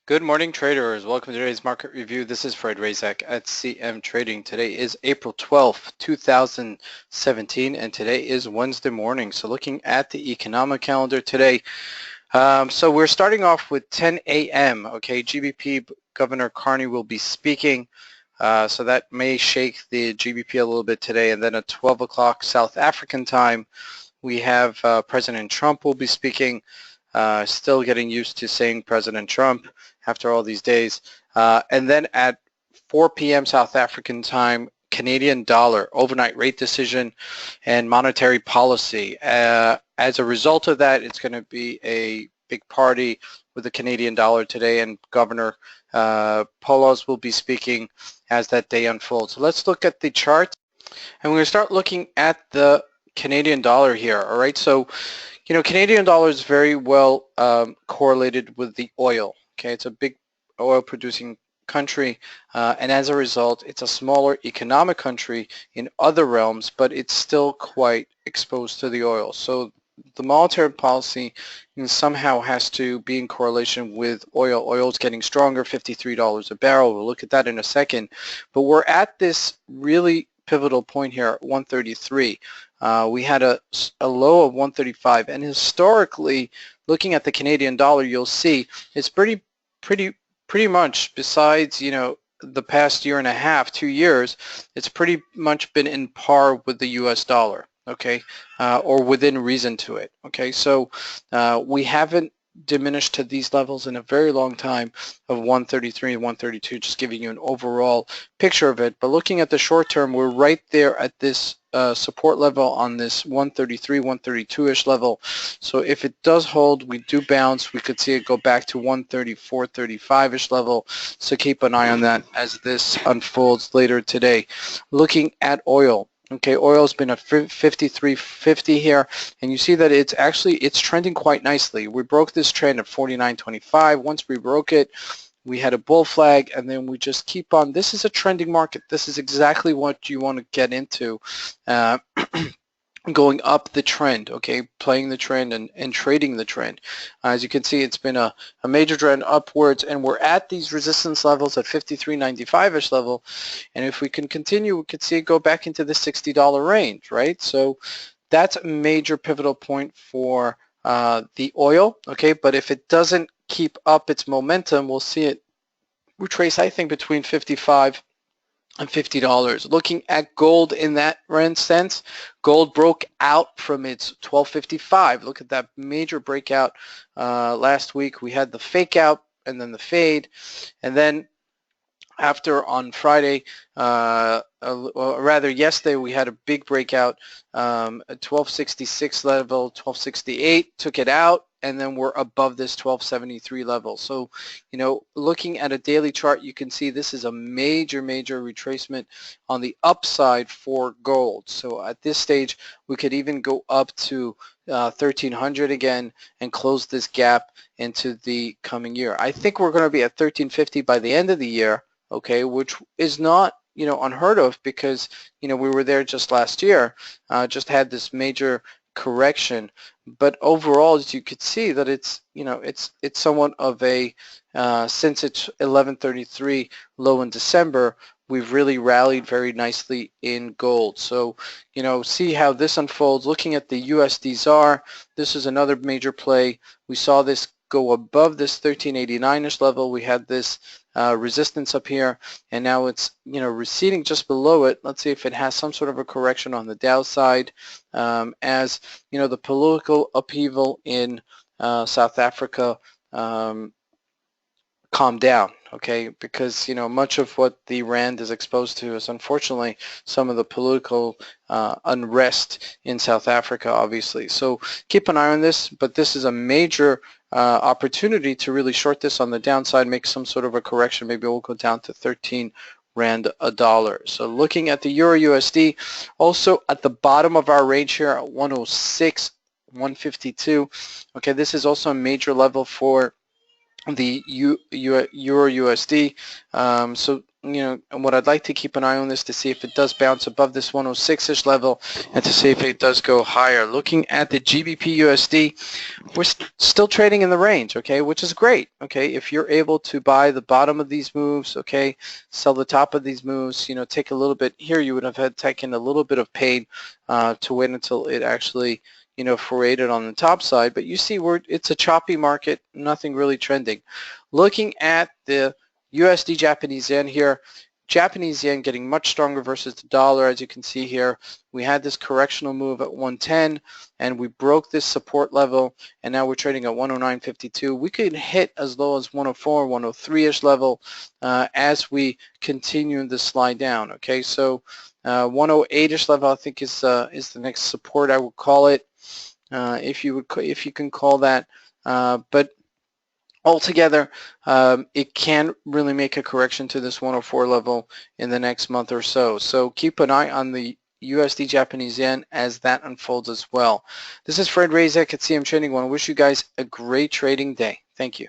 Good morning, traders. Welcome to today's market review. This is Fred Razak at CMTrading. Today is April 12th, 2017, and today is Wednesday morning. So looking at the economic calendar today, so we're starting off with 10 a.m. Okay, GBP Governor Carney will be speaking. So that may shake the GBP a little bit today. And then at 12 o'clock South African time, we have President Trump will be speaking. Still getting used to saying President Trump after all these days. And then at 4 p.m. South African time, Canadian dollar overnight rate decision and monetary policy. As a result of that, it's going to be a big party with the Canadian dollar today, and Governor Polos will be speaking as that day unfolds. So let's look at the chart, and we're going to start looking at the Canadian dollar here. All right, so Canadian dollar is very well correlated with the oil. Okay, it's a big oil producing country, and as a result, it's a smaller economic country in other realms, but it's still quite exposed to the oil. So the monetary policy somehow has to be in correlation with oil. Oil is getting stronger, $53 a barrel. We'll look at that in a second. But we're at this really pivotal point here at 133. We had a low of 135, and historically, looking at the Canadian dollar, you'll see it's pretty much, besides the past year and a half, 2 years, it's pretty much been in par with the U.S. dollar. Okay, or within reason to it. Okay, so we haven't diminished to these levels in a very long time of 133 and 132, just giving you an overall picture of it. But looking at the short term, we're right there at this support level on this 133, 132-ish level. So if it does hold, we do bounce. We could see it go back to 134, 35-ish level. So keep an eye on that as this unfolds later today. Looking at oil. Okay, oil's been at 53.50 here, and you see that it's trending quite nicely. We broke this trend at 49.25. Once we broke it, we had a bull flag, and then we just keep on. This is a trending market. This is exactly what you want to get into. Going up the trend, okay, playing the trend and trading the trend. As you can see, it's been a major trend upwards, and we're at these resistance levels at 53.95-ish level, and if we can continue, we could see it go back into the $60 range, right? So that's a major pivotal point for the oil, okay, but if it doesn't keep up its momentum, we'll see it retrace, I think, between 55 and $50. Looking at gold in that sense, gold broke out from its 1255. Look at that major breakout last week. We had the fake out and then the fade, and then after on Friday, or rather yesterday, we had a big breakout at 1266 level, 1268, took it out, and then we're above this 1273 level. So, looking at a daily chart, you can see this is a major retracement on the upside for gold. So at this stage, we could even go up to 1300 again and close this gap into the coming year. I think we're going to be at 1350 by the end of the year, okay, which is not unheard of, because we were there just last year, just had this major correction. But overall, as you could see, that it's it's somewhat of a since it's 1133 low in December, we've really rallied very nicely in gold. So see how this unfolds. Looking at the USD ZAR, this is another major play. We saw this go above this 1389-ish level. We had this resistance up here, and now it's receding just below it. Let's see if it has some sort of a correction on the downside, as the political upheaval in South Africa calm down, okay, because much of what the rand is exposed to is unfortunately some of the political unrest in South Africa, obviously. So keep an eye on this, but this is a major opportunity to really short this on the downside, make some sort of a correction. Maybe we'll go down to 13 rand a dollar. So looking at the Euro USD, also at the bottom of our range here at 106, 152. Okay, this is also a major level for the Euro USD. So and what I'd like to keep an eye on this to see if it does bounce above this 106-ish level and to see if it does go higher. Looking at the GBP USD, we're still trading in the range, okay, which is great, okay. If you're able to buy the bottom of these moves, okay, sell the top of these moves, take a little bit here, you would have had taken a little bit of pain to wait until it actually, forayed on the top side. But you see it's a choppy market, nothing really trending. Looking at the USD Japanese yen here, Japanese yen getting much stronger versus the dollar. As you can see here, we had this correctional move at 110 and we broke this support level, and now we're trading at 109.52. We could hit as low as 104, 103-ish level as we continue the slide down. Okay, so 108-ish level I think is the next support, I would call it, if you can call that. But altogether, it can really make a correction to this 104 level in the next month or so. So keep an eye on the USD Japanese yen as that unfolds as well. This is Fred Razak at CM Trading. I want to wish you guys a great trading day. Thank you.